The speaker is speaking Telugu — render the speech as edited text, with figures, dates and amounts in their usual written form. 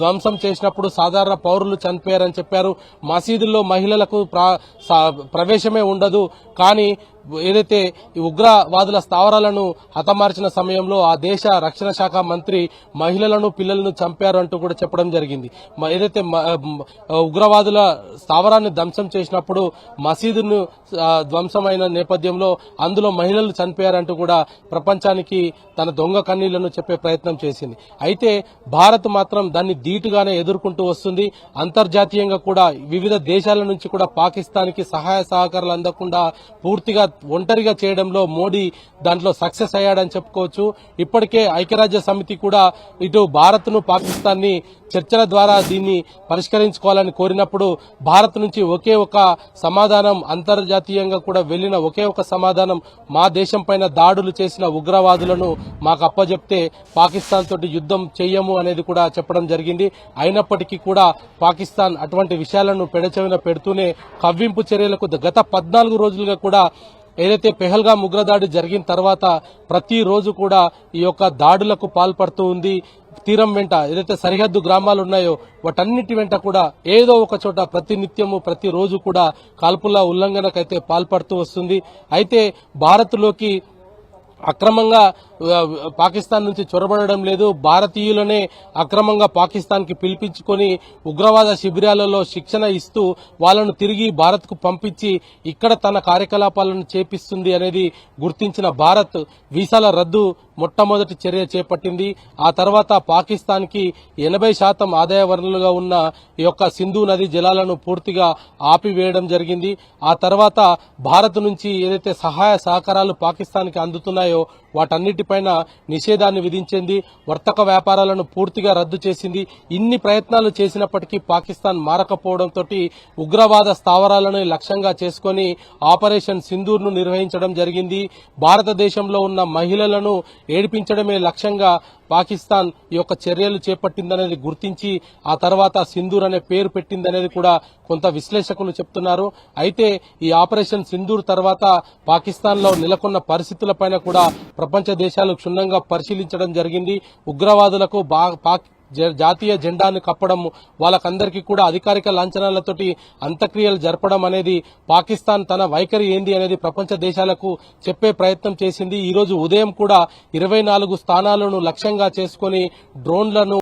ధ్వంసం చేసినప్పుడు సాధారణ పౌరులు చనిపోయారని చెప్పారు. మసీదుల్లో మహిళలకు ప్రవేశమే ఉండదు. కానీ ఏదైతే ఈ ఉగ్రవాదుల స్థావరాలను హతమార్చిన సమయంలో ఆ దేశ రక్షణ శాఖ మంత్రి మహిళలను పిల్లలను చంపారు అంటూ కూడా చెప్పడం జరిగింది. ఏదైతే ఉగ్రవాదుల స్థావరాన్ని ధ్వంసం చేసినప్పుడు మసీదును ధ్వంసమైన నేపథ్యంలో అందులో మహిళలు చనిపోయారంటూ కూడా ప్రపంచానికి తన దొంగ కన్నీళ్లను చెప్పే ప్రయత్నం చేసింది. అయితే భారత్ మాత్రం దాన్ని ధీటుగానే ఎదుర్కొంటూ వస్తుంది. అంతర్జాతీయంగా కూడా వివిధ దేశాల నుంచి కూడా పాకిస్తాన్ కి సహాయ సహకారాలు అందకుండా పూర్తిగా ఒంటరిగా చేయడంలో మోడీ దాంట్లో సక్సెస్ అయ్యాడని చెప్పుకోవచ్చు. ఇప్పటికే ఐక్యరాజ్య సమితి కూడా ఇటు భారత్ ను పాకిస్తాన్ ని చర్చల ద్వారా దీన్ని పరిష్కరించుకోవాలని కోరినప్పుడు భారత్ నుంచి ఒకే ఒక సమాధానం, అంతర్జాతీయంగా కూడా వెళ్లిన ఒకే ఒక సమాధానం, మా దేశం పైన దాడులు చేసిన ఉగ్రవాదులను మాకు అప్పజెప్తే పాకిస్తాన్ తోటి యుద్ధం చెయ్యము అనేది కూడా చెప్పడం జరిగింది. అయినప్పటికీ కూడా పాకిస్తాన్ అటువంటి విషయాలను పెడచెవిన పెడుతూనే కవ్వింపు చర్యలకు గత 14 రోజులుగా కూడా ఏదైతే పెహల్గాం ఉగ్రదాడి జరిగిన తర్వాత ప్రతిరోజు కూడా ఈ యొక్క దాడులకు పాల్పడుతూ ఉంది. తీరం వెంట ఏదైతే సరిహద్దు గ్రామాలు ఉన్నాయో వాటన్నిటి వెంట కూడా ఏదో ఒక చోట ప్రతినిత్యము ప్రతిరోజు కూడా కాల్పుల ఉల్లంఘనకైతే పాల్పడుతూ వస్తుంది. అయితే భారత్లోకి అక్రమంగా పాకిస్తాన్ నుంచి చొరబడడం లేదు. భారతీయులనే అక్రమంగా పాకిస్తాన్ కి పిలిపించుకొని ఉగ్రవాద శిబిరాలలో శిక్షణ ఇస్తూ వాళ్లను తిరిగి భారత్ కు పంపించి ఇక్కడ తన కార్యకలాపాలను చేపిస్తుంది అనేది గుర్తించిన భారత్ వీసాల రద్దు మొట్టమొదటి చర్య చేపట్టింది. ఆ తర్వాత పాకిస్తాన్ కి 80% ఆదాయ వనరులుగా ఉన్న ఈ యొక్క సింధు నది జలాలను పూర్తిగా ఆపివేయడం జరిగింది. ఆ తర్వాత భారత్ నుంచి ఏదైతే సహాయ సహకారాలు పాకిస్తాన్ కి అందుతున్నాయో వాటన్నిటిపైన నిషేధాన్ని విధించింది. వర్తక వ్యాపారాలను పూర్తిగా రద్దు చేసింది. ఇన్ని ప్రయత్నాలు చేసినప్పటికీ పాకిస్తాన్ మారకపోవడంతో ఉగ్రవాద స్థావరాలను లక్ష్యంగా చేసుకుని ఆపరేషన్ సింధూర్ ను నిర్వహించడం జరిగింది. భారతదేశంలో ఉన్న మహిళలను ఏడిపించడమే లక్ష్యంగా పాకిస్తాన్ ఈ యొక్క చర్యలు చేపట్టిందనేది గుర్తించి ఆ తర్వాత సింధూర్ అనే పేరు పెట్టిందనేది కూడా కొంత విశ్లేషకులు చెప్తున్నారు. అయితే ఈ ఆపరేషన్ సింధూర్ తర్వాత పాకిస్తాన్ లో నెలకొన్న పరిస్థితులపైన కూడా ప్రపంచ దేశాలు క్షుణ్ణంగా పరిశీలించడం జరిగింది. ఉగ్రవాదులకు జాతీయ జెండాను కప్పడం, వాళ్ళకందరికీ కూడా అధికారిక లాంఛనాలతోటి అంత్యక్రియలు జరపడం అనేది పాకిస్తాన్ తన వైఖరి ఏంది అనేది ప్రపంచ దేశాలకు చెప్పే ప్రయత్నం చేసింది. ఈ రోజు ఉదయం కూడా 24 స్థానాలను లక్ష్యంగా చేసుకుని డ్రోన్లను